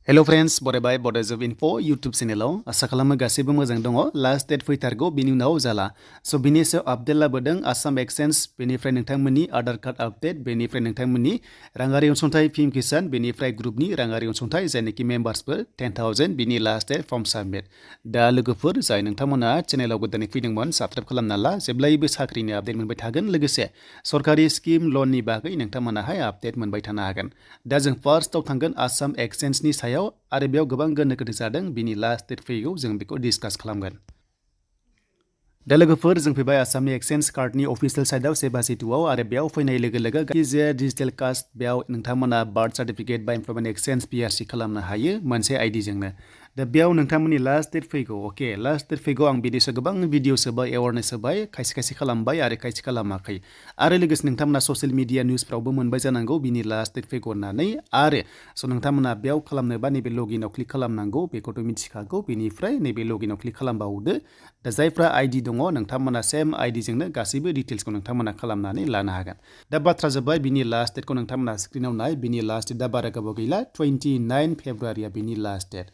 Hello friends, Bodo Bodo Info YouTube channel asa खालामो गासैबो मोजां दङ लास्ट डेट फैथारगौ बिनि उनाव जाला स' बिनि सायाव आपडेट लाबोदों आसाम एक्सचेन्ज बेनिफ्राय नोंथांमोननि आधार कार्ड आपडेट बेनिफ्राय नोंथांमोननि राङारि अनसुंथाइ फिम किसान बेनिफ्राय ग्रुपनि राङारि अनसुंथाइ जायनाखि मेम्बार्सफोर 10,000 बिनि लास्ट डेट फर्म साबमिट दा लोगोफोर जाय नोंथांमोना चेनेलाव गोदानै फैदोंमोन साबस्क्राइब खालामना ला जेब्लायबो साख्रिनि आपडेट मोनबाय थागोन लोगोसे सरकारि स्किम लननि बागै नोंथांमोनाहाय आपडेट मोनबाय थानो हागोन दा जों फार्स्टआव थांगोन आसाम एक्सचेन्जनि सायाव आरो बेयाव गोबां गोनो गोथो जादों बिनि लास्ट डेट फैगौ जों बेखौ डिसकास खालामगोन दा लोगोफोर जों फैबाय आसामनि एक्सचेन्ज कार्डनि अफिसियेल साइटआव सेबासिटुआव आरो बेयाव फैनाय लोगो लोगो जायखिजाया डिजिटेल कास्ट बेयाव नोंथांमोना बार्थ सार्टिफिकेट बा इमप्लयमेन्ट एक्सचेन्ज पिआरसि खालामनो हायो मोनसे आइडिजोंनो दा बेयाव नोंथांमोननि लास्ट डेट फैगौ अके लास्ट डेट फैगौ आं बिदिसो गोबां भिडिअस होबाय एवारनेस होबाय खायसे खायसे खालामबाय आरो खायसे खालामाखै आरो लोगोसे नोंथांमोना ससियेल मिडिया निउसफ्रावबो मोनबाय जानांगौ बिनि लास्ट डेट फैगौ होननानै आरो स' नोंथांमोना बेयाव खालामनोबा नैबे लगिनाव क्लिक खालामनांगौ बेखौथ' मिथिखागौ बेनिफ्राय नैबे लगिनाव क्लिक खालामबावदो दा जायफ्रा आइडि दङ नोंथांमोना सेम आइडिजोंनो गासैबो डिटेल्सखौ नोंथांमोना खालामनानै लानो हागोन दा बाथ्रा जोब्बाय बिनि लास्ट डेटखौ नोंथांमोना स्क्रिनाव नाय बिनि लास्ट डेटआ बारा गोबाव गैला 29 फेब्रुवारिया बिनि लास्ट डेट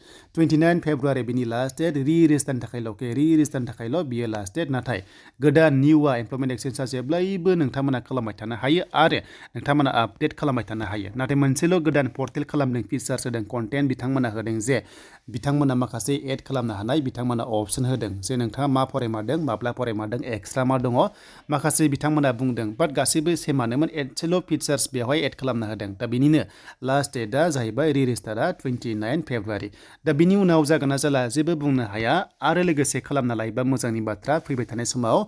29 फेब्रुवारि बिनि लास्ट डेट रि-रेजिस्टारनि थाखायल' रि-रेजिस्टारनि थाखायल' बियो लास्ट डेट नाथाय गोदान निउआ इमप्लयमेन्ट एक्सचेन्जआ जेब्लायबो नोंथांमोना खालामबाय थानो हायो आरो नोंथांमोना आपडेट खालामबाय थानो हायो नाथाय मोनसेल' गोदान पर्टेल खालामदों फिचार्स होदों कन्टेन्ट बिथांमोना होदों जे बिथांमोना माखासे एड खालामनो हानाय बिथांमोना अपसन होदों जे नोंथाङा मा फरायमारदों माब्ला फरायमारदों एक्सट्रा मा दङ माखासे बिथांमोना बुंदों बाट गासैबो सेमानोमोन एसेल' फिचार्स बेवहाय एड खालामना होदों दा बिनिनो लास्ट डेटआ जाहैबाय रि-रेजिस्टारआ 29 फेब्रुवारि दा बिनि उनाव जागोन ना जाला जेबो बुंनो हाया आरो लोगोसे खालामना लायोबा मोजांनि बाथ्रा फैबाय थानाय समाव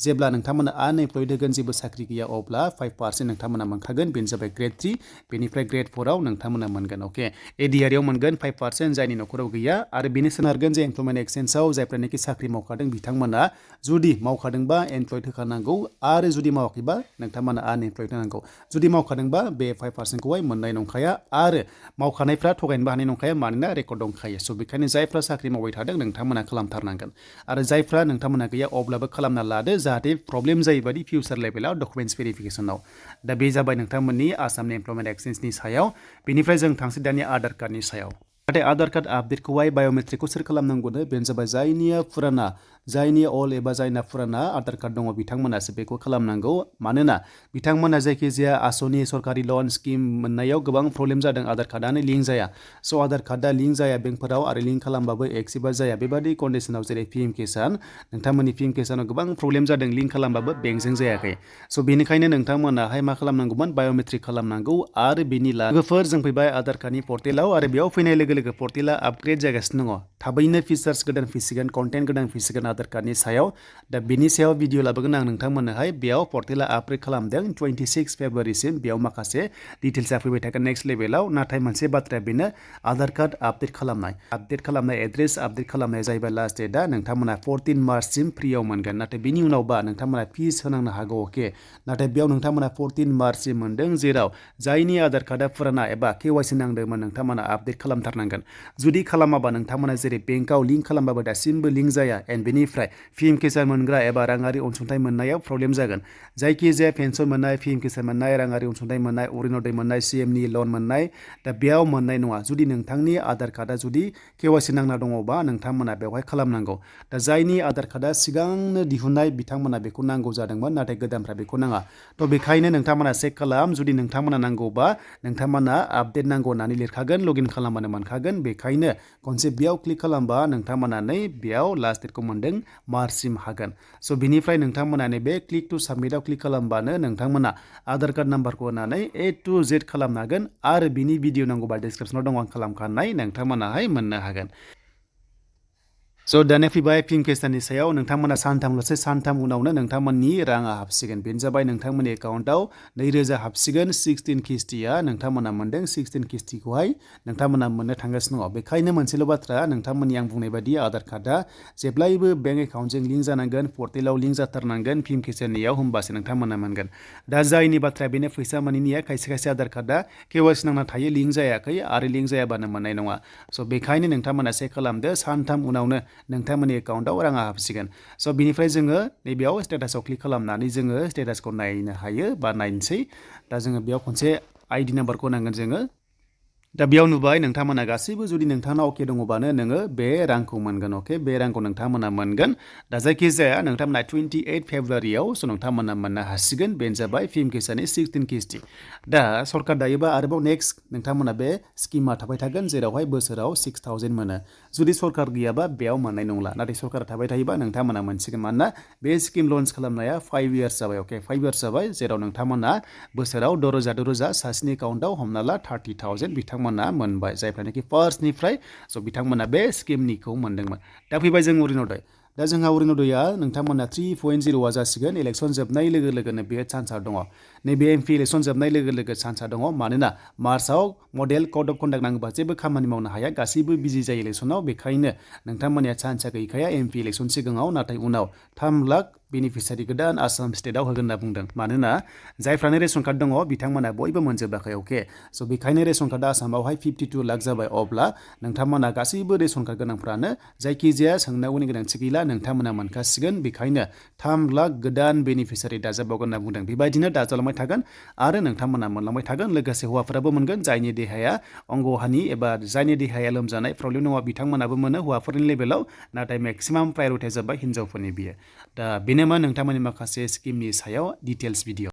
जेब्ला नोंथांमोना आनएमप्लयड होगोन जेबो साख्रि गैया अब्ला 5% नोंथांमोना मोनखागोन बेनो जाबाय ग्रेड 3 बेनिफ्राय ग्रेड 4आव नोंथांमोना मोनगोन अके एडिआरआव मोनगोन 5% जायनि न'खराव गैया आरो बेनि सोनारगोन जे इमप्लयमेन्ट एक्सचेन्जआव जायफ्रानोखि साख्रि मावखादों बिथांमोना जुदि मावखादोंबा एमप्लयड होखानांगौ आरो जुदि मावाखैबा नोंथांमोना आनएमप्लयड होनांगौ जुदि मावखादोंबा बे 5%खौहाय मोननाय नंखाया आरो मावखानायफ्रा थगायनोबो हानाय नंखाया मानोना रेकर्ड दंखायो स' बेखायनो जायफ्रा साख्रि मावबाय थादों नोंथांमोना खालामथारनांगोन आरो जायफ्रा नोंथांमोना गैया अब्लाबो खालामना लादो जाहाथे प्रब्लेम जायैबादि फिउचार लेभेलाव डकुमेन्टस भेरिफिकेसनाव दा बे जाबाय नोंथांमोननि आसामनि इमप्लयमेन्ट एक्सचेन्जनि सायाव बेनिफ्राय जों थांसै दानि आधार कार्डनि सायाव नाथाय आधार कार्ड आपडेटखौहाय बाय'मेट्रिकखौ सोर खालामनांगौनो बेनो जाबाय जायनि अल एबा जायना फुराना आधार कार्ड दङ बिथांमोनासो बेखौ खालामनांगौ मानोना बिथांमोना जायखिजाया आसनि सरकारि लन स्किम मोननायाव गोबां प्रब्लेम जादों आधार कार्डआनो लिंक जाया स' आधार कार्डआ लिंक जाया बेंकफोराव आरो लिंक खालामबाबो एक्सेप्ट जाया बेबादि कन्डिसनाव जेरै पिएम किसान नोंथांमोननि पिएम किसानाव गोबां प्रब्लेम जादों लिंक खालामबाबो बेंकजों जायाखै स' बेनिखायनो नोंथांमोनाहाय मा खालामनांगौमोन बाय'मेट्रिक खालामनांगौ आरो बेनि लोगोफोर जों फैबाय आधार कार्डनि पर्टेलाव आरो बेयाव फैनाय लोगो लोगो पर्टेला आपग्रेड जागासिनो दङ थाबैनो फिचार्स गोदान फैसिगोन कन्टेन्ट गोदान फैसिगोन आधार कार्डनि सायाव दा बिनि सायाव भिडिअ लाबोगोन आं नोंथांमोननोहाय बेयाव पर्टेला आपग्रेड खालामदों 26 फेब्रुवारिसिम बेयाव माखासे डिटेल्सआ फैबाय थागोन नेक्स्ट लेभेलाव नाथाय मोनसे बाथ्राया बेनो आधार कार्ड आपडेट खालामनाय एड्रेस आपडेट खालामनाय जाहैबाय लास्ट डेटआ नोंथांमोना 14 मार्चसिम फ्रियाव मोनगोन नाथाय बिनि उनावबा नोंथांमोना फिस होनांनो हागौ अके नाथाय बेयाव नोंथांमोना 14 मार्चसिम मोनदों जेराव जायनि आधार कार्डआ फुराना एबा केवाइसि नांदोंमोन नोंथांमोना आपडेट खालामथारनांगोन जुदि खालामाबा नोंथांमोना जेरै बेंकआव लिंक खालामबाबो दासिमबो लिंक जाया एन्ड बेनिफ्राय पिएम किसान मोनग्रा एबा राङारि अनसुंथाइ मोननायाव प्रब्लेम जागोन जायखिजाया पेन्सन मोननाय पिएम किसान मोननाय राङारि अनसुंथाइ मोननाय अरुण'दय मोननाय सिएमनि लन मोननाय दा बेयाव मोननाय नङा जुदि नोंथांनि आधार कार्डआ जुदि केवाइसि नांना दङबा नोंथांमोना बेवहाय खालामनांगौ दा जायनि आधार कार्डआ सिगांनो दिहुननाय बिथांमोना बेखौ नांगौ जादोंमोन नाथाय गोदानफ्रा बेखौ नाङा थ' बेखायनो नोंथांमोना चेक खालाम जुदि नोंथांमोना नांगौबा नोंथांमोना आपडेट नांगौ होननानै लिरखागोन लगइन खालामबानो मोनखागोन बेखायनो खनसे बेयाव क्लिक खालामबा नोंथांमोना बेयाव लास्ट डेटखौ मोनदों मार्चसिम हागोन स' बिनिफ्राय नोंथांमोना बे क्लिक टु साबमिटआव क्लिक खालामबानो नोंथांमोना आधार कार्ड नाम्बारखौ होनानै A to Z खालामनो हागोन आरो बिनि भिडिअ नांगौबा डिसक्रिपसनाव दङ आं खालामखानाय नोंथांमोनाहाय मोननो हागोन स' दानिया फैबाय पिएम किसाननि सायाव नोंथांमोना सानथाम उनावनो नोंथांमोननि राङा हाबसिगोन बेनो जाबाय नोंथांमोननि एकाउन्टआव 2000 हाबसिगोन 16 किस्तिया नोंथांमोना मोनदों 16 किस्तिखौहाय नोंथांमोना मोननो थांगासिनो दङ बेखायनो मोनसेल' बाथ्रा नोंथांमोननि आं बुंनाय बायदि आधार कार्डआ जेब्लायबो बेंक एकाउन्टजों लिंक जानांगोन पर्टेलाव लिंक जाथारनांगोन पिएम किसाननियाव होमबासो नोंथांमोना मोनगोन दा जायनि बाथ्राया बेनो फैसा मोनैनिया खायसे आधार कार्डआ केवाइसि नांना थायो लिंक जायाखै आरो लिंक जायाबानो मोननाय नङा स' बेखायनो नोंथांमोना चेक खालामदो सानथाम उनावनो नोंथांमोननि एकाउन्टआव राङा हाबसिगोन स' बिनिफ्राय जोङो नैबेयाव स्टेटासाव क्लिक खालामनानै जोङो स्टेटासखौ नायनो हायो बा नायनोसै दा जोङो बेयाव खनसे आइडि नाम्बारखौ नांगोन जोङो दा बेयाव नुबाय नोंथांमोना गासैबो जुदि नोंथांनाव अके दङबानो नोङो बे रांखौ मोनगोन अके बे रांखौ नोंथांमोना मोनगोन दा जायखिजाया नोंथांमोना 28 फेब्रुवारियाव नोंथांमोना मोननो हासिगोन बेनो जाबाय पिएम किसाननि 16 किस्ति दा सरकार दायोबा आरोबाव नेक्स्ट नोंथांमोना बे स्किमा थाबाय थागोन जेरावहाय बोसोराव 6000 मोनो जुदि सरकार गैयाबा बेयाव मोननाय नंला नाथाय सरकार थाबाय थायोबा नोंथांमोना मोनसिगोन मानोना बे स्किम लन्च खालामनाया 5 इयार्स जाबाय अके 5 इयार्स जाबाय जेराव नोंथांमोना बोसोराव 6,000 सासेनि एकाउन्टाव हमना ला 30,000 बिथांमोना मोनबाय जायफ्रानोखि फार्स्टनिफ्राय स' बिथांमोना बे स्किमनिखौ मोनदोंमोन दा फैबाय जों अरुण'दय दा जोंहा अरुण'दयआ नोंथांमोना 3.0 जासिगोन इलेक्सन जोबनाय लोगो लोगोनो बे चान्सआ दङ नैबे एमपि इलेक्सन जोबनाय लोगो लोगो चान्सआ दङ मानोना मार्चआव मडेल कड अफ कन्डाक्ट नांगौबा जेबो खामानि मावनो हाया गासैबो बिजि जायो इलेक्सनाव बेखायनो नोंथांमोननिया चान्सआ गैखाया एमपि इलेक्सन सिगाङाव नाथाय उनाव 3 लाख बेनिफिसारि गोदान आसाम स्टेटआव होगोन होनना बुंदों मानोना जायफ्रानो रेशन कार्ड दङ बिथांमोना बयबो मोनजोबाखै अके स' बेखायनो रेशन कार्डआ आसामावहाय 52 लाख जाबाय अब्ला नोंथांमोना गासैबो रेशन कार्ड गोनांफ्रानो जायखिजाया सोंनांगौनि गोनांथि गैला नोंथांमोना मोनखासिगोन बेखायनो 3 लाख गोदान बेनिफिसारि दाजाबबावगोन होनना बुंदों बेबायदिनो दाजालांबाय थागोन आरो नोंथांमोना मोनलांबाय थागोन लोगोसे हौवाफोराबो मोनगोन जायनि देहाया अंगहानि एबा जायनि देहाया लोमजानाय प्रब्लेम दङ बिथांमोनाबो मोनो हौवाफोरनि लेभेलाव नाथाय मेक्सिमाम प्रायरिटिया जाबाय हिन्जावफोरनि बियो दा बेनोमोन नोंथांमोननि माखासे स्किमनि सायाव डिटेल्स भिडिअ